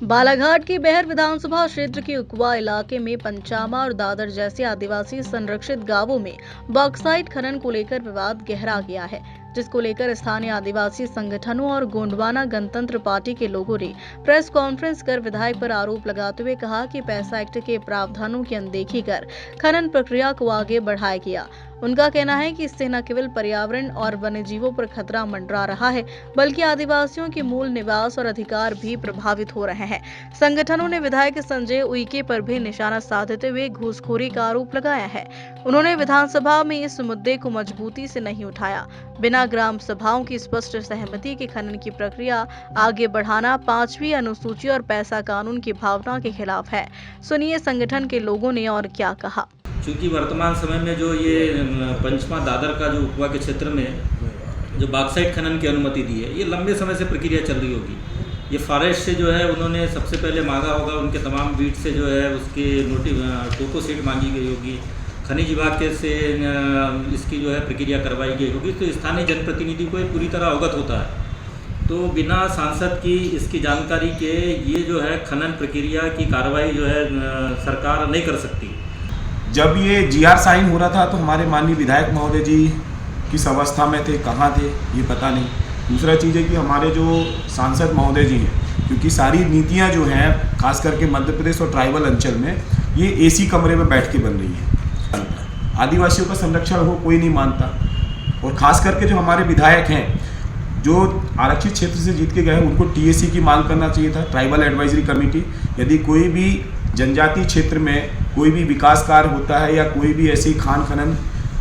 बालाघाट के बेहर विधानसभा क्षेत्र के उकवा इलाके में पंचामा और दादर जैसे आदिवासी संरक्षित गांवों में बॉक्साइट खनन को लेकर विवाद गहरा गया है, जिसको लेकर स्थानीय आदिवासी संगठनों और गोंडवाना गणतंत्र पार्टी के लोगों ने प्रेस कॉन्फ्रेंस कर विधायक पर आरोप लगाते हुए कहा कि पैसा एक्ट के प्रावधानों की अनदेखी कर खनन प्रक्रिया को आगे बढ़ाया गया। उनका कहना है कि इससे न केवल पर्यावरण और वन्य जीवों पर खतरा मंडरा रहा है, बल्कि आदिवासियों के मूल निवास और अधिकार भी प्रभावित हो रहे हैं। संगठनों ने विधायक संजय उइके पर भी निशाना साधते हुए घूसखोरी का आरोप लगाया है। उन्होंने विधानसभा में इस मुद्दे को मजबूती से नहीं उठाया। बिना ग्राम सभाओं की स्पष्ट सहमति के खनन की प्रक्रिया आगे बढ़ाना 5वीं अनुसूची और पैसा कानून की भावना के खिलाफ है। सुनिए संगठन के लोगों ने और क्या कहा। क्योंकि वर्तमान समय में जो ये पंचमा दादर का जो उकवा के क्षेत्र में जो बॉक्साइट खनन की अनुमति दी है, ये लंबे समय से प्रक्रिया चल रही होगी। ये फॉरेस्ट से जो है उन्होंने सबसे पहले मांगा होगा, उनके तमाम बीट से जो है उसकी टोको सीट मांगी गई होगी, खनिज विभाग के से इसकी जो है प्रक्रिया करवाई गई होगी, तो स्थानीय जनप्रतिनिधि को पूरी तरह अवगत होता है। तो बिना सांसद की इसकी जानकारी के ये जो है खनन प्रक्रिया की कार्रवाई जो है सरकार नहीं कर सकती। जब ये जीआर साइन हो रहा था तो हमारे माननीय विधायक महोदय जी किस अवस्था में थे, कहाँ थे, ये पता नहीं। दूसरा चीज़ है कि हमारे जो सांसद महोदय जी हैं, क्योंकि सारी नीतियाँ जो हैं खास करके मध्य प्रदेश और ट्राइबल अंचल में ये एसी कमरे में बैठ के बन रही है। आदिवासियों का संरक्षण हो कोई नहीं मानता, और ख़ास करके जो हमारे विधायक हैं जो आरक्षित क्षेत्र से जीत के गए हैं, उनको टीएसी की मांग करना चाहिए था, ट्राइबल एडवाइजरी कमेटी। यदि कोई भी जनजातीय क्षेत्र में कोई भी विकास कार्य होता है या कोई भी ऐसी खान खनन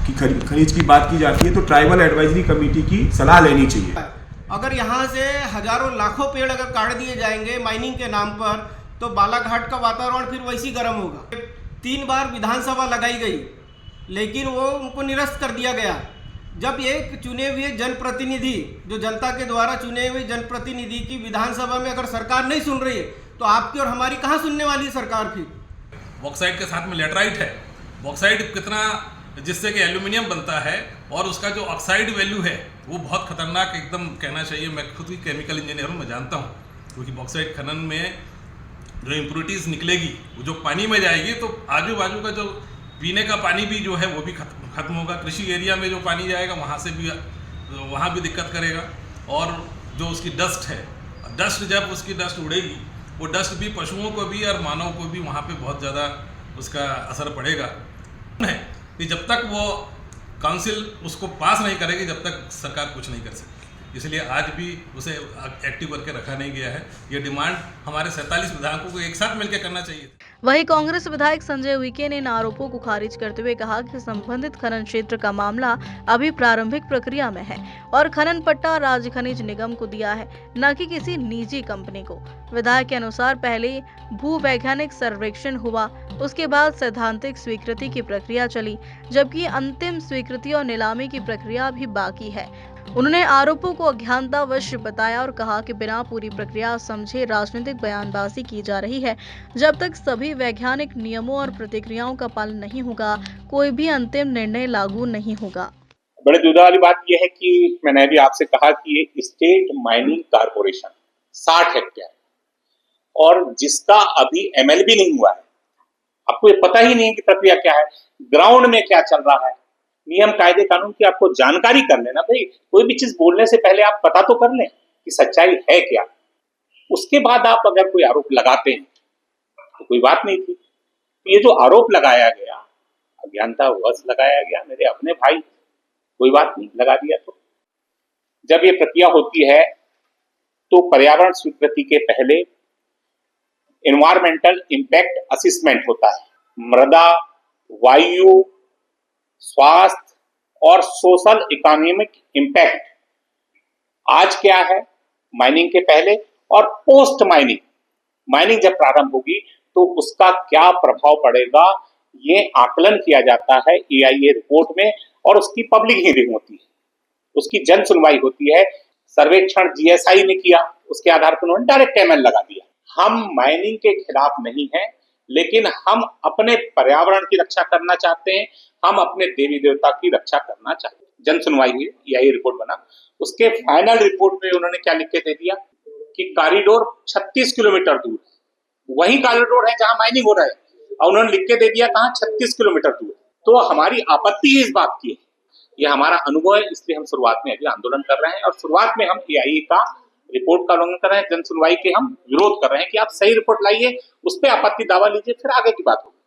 की खनिज की बात की जाती है तो ट्राइबल एडवाइजरी कमेटी की सलाह लेनी चाहिए। अगर यहाँ से हजारों लाखों पेड़ अगर काट दिए जाएंगे माइनिंग के नाम पर, तो बालाघाट का वातावरण फिर वैसी गर्म होगा। 3 बार विधानसभा लगाई गई, लेकिन वो उनको निरस्त कर दिया गया। जब एक चुने हुए जनप्रतिनिधि, जो जनता के द्वारा चुने हुए जनप्रतिनिधि की विधानसभा में अगर सरकार नहीं सुन रही है, तो आपकी और हमारी कहाँ सुनने वाली सरकार फिर। बॉक्साइट के साथ में लेटराइट है। बॉक्साइट कितना, जिससे कि एल्यूमिनियम बनता है, और उसका जो ऑक्साइड वैल्यू है वो बहुत खतरनाक एकदम कहना चाहिए। मैं खुद ही केमिकल इंजीनियर हूँ, मैं जानता हूँ, क्योंकि बॉक्साइट खनन में जो इम्प्योरिटीज़ निकलेगी वो जो पानी में जाएगी तो आजू बाजू का जो पीने का पानी भी जो है वो भी खत्म होगा। कृषि एरिया में जो पानी जाएगा वहाँ भी दिक्कत करेगा। और जो उसकी डस्ट है, जब उसकी डस्ट उड़ेगी, वो डस्ट भी पशुओं को भी और मानव को भी वहाँ पे बहुत ज़्यादा उसका असर पड़ेगा। कि जब तक वो काउंसिल उसको पास नहीं करेगी, जब तक सरकार कुछ नहीं कर सकती। इसलिए आज भी उसे एक्टिव करके रखा नहीं गया है। ये डिमांड हमारे 47 विधायकों को एक साथ मिलकर करना चाहिए। वहीं कांग्रेस विधायक संजय उइके ने इन आरोपों को खारिज करते हुए कहा कि संबंधित खनन क्षेत्र का मामला अभी प्रारंभिक प्रक्रिया में है और खनन पट्टा राज्य खनिज निगम को दिया है, न कि किसी निजी कंपनी को। विधायक के अनुसार पहले भू वैज्ञानिक सर्वेक्षण हुआ, उसके बाद सैद्धांतिक स्वीकृति की प्रक्रिया चली, जबकि अंतिम स्वीकृति और नीलामी की प्रक्रिया भी बाकी है। उन्होंने आरोपों को अज्ञानतावश बताया और कहा कि बिना पूरी प्रक्रिया समझे राजनीतिक बयानबाजी की जा रही है। जब तक सभी वैज्ञानिक नियमों और प्रतिक्रियाओं का पालन नहीं होगा, कोई भी अंतिम निर्णय लागू नहीं होगा। बड़े दुविधा वाली बात यह है कि मैंने अभी आपसे कहा कि ये स्टेट माइनिंग कारपोरेशन 60 हेक्टेयर और जिसका अभी एमएलबी नहीं हुआ है, आपको ये पता ही नहीं कि प्रक्रिया क्या है, ग्राउंड में क्या चल रहा है, नियम कायदे कानून की आपको जानकारी कर लेना। भाई कोई भी चीज बोलने से पहले आप पता तो कर लें कि सच्चाई है क्या, उसके बाद आप अगर कोई आरोप लगाते हैं तो कोई बात नहीं थी। तो ये जो आरोप लगाया गया अज्ञानतावश लगाया गया, मेरे अपने भाई, कोई बात नहीं, लगा दिया। तो जब ये प्रक्रिया होती है तो पर्यावरण स्वीकृति के पहले एनवायरमेंटल इंपैक्ट असेसमेंट होता है। मृदा, वायु, स्वास्थ्य और सोशल इकोनॉमिक इंपैक्ट आज क्या है माइनिंग के पहले और पोस्ट माइनिंग जब प्रारंभ होगी तो उसका क्या प्रभाव पड़ेगा, ये आकलन किया जाता है EIA रिपोर्ट में, और उसकी पब्लिक हियरिंग होती है, उसकी जन सुनवाई होती है। सर्वेक्षण GSI ने किया, उसके आधार पर उन्होंने डायरेक्ट ML लगा दिया। हम माइनिंग के खिलाफ नहीं हैं, लेकिन हम अपने पर्यावरण की रक्षा करना चाहते हैं, हम अपने देवी देवता की रक्षा करना चाहते हैं। जन सुनवाई हुई, EIA रिपोर्ट बना, उसके फाइनल रिपोर्ट में उन्होंने क्या लिख के दे दिया कि कॉरिडोर 36 किलोमीटर दूर है, वही कॉरिडोर है जहां माइनिंग हो रहा है, और उन्होंने लिख के दे दिया कहां 36 किलोमीटर दूर। तो हमारी आपत्ति इस बात की है, ये हमारा अनुभव है, इसलिए हम शुरुआत में अभी आंदोलन कर रहे हैं और शुरुआत में हम एआईए का रिपोर्ट का उल्लंघन कर रहे हैं, जन सुनवाई के हम विरोध कर रहे हैं कि आप सही रिपोर्ट लाइए, उस पर आपत्ति दावा लीजिए, फिर आगे की बात होगी।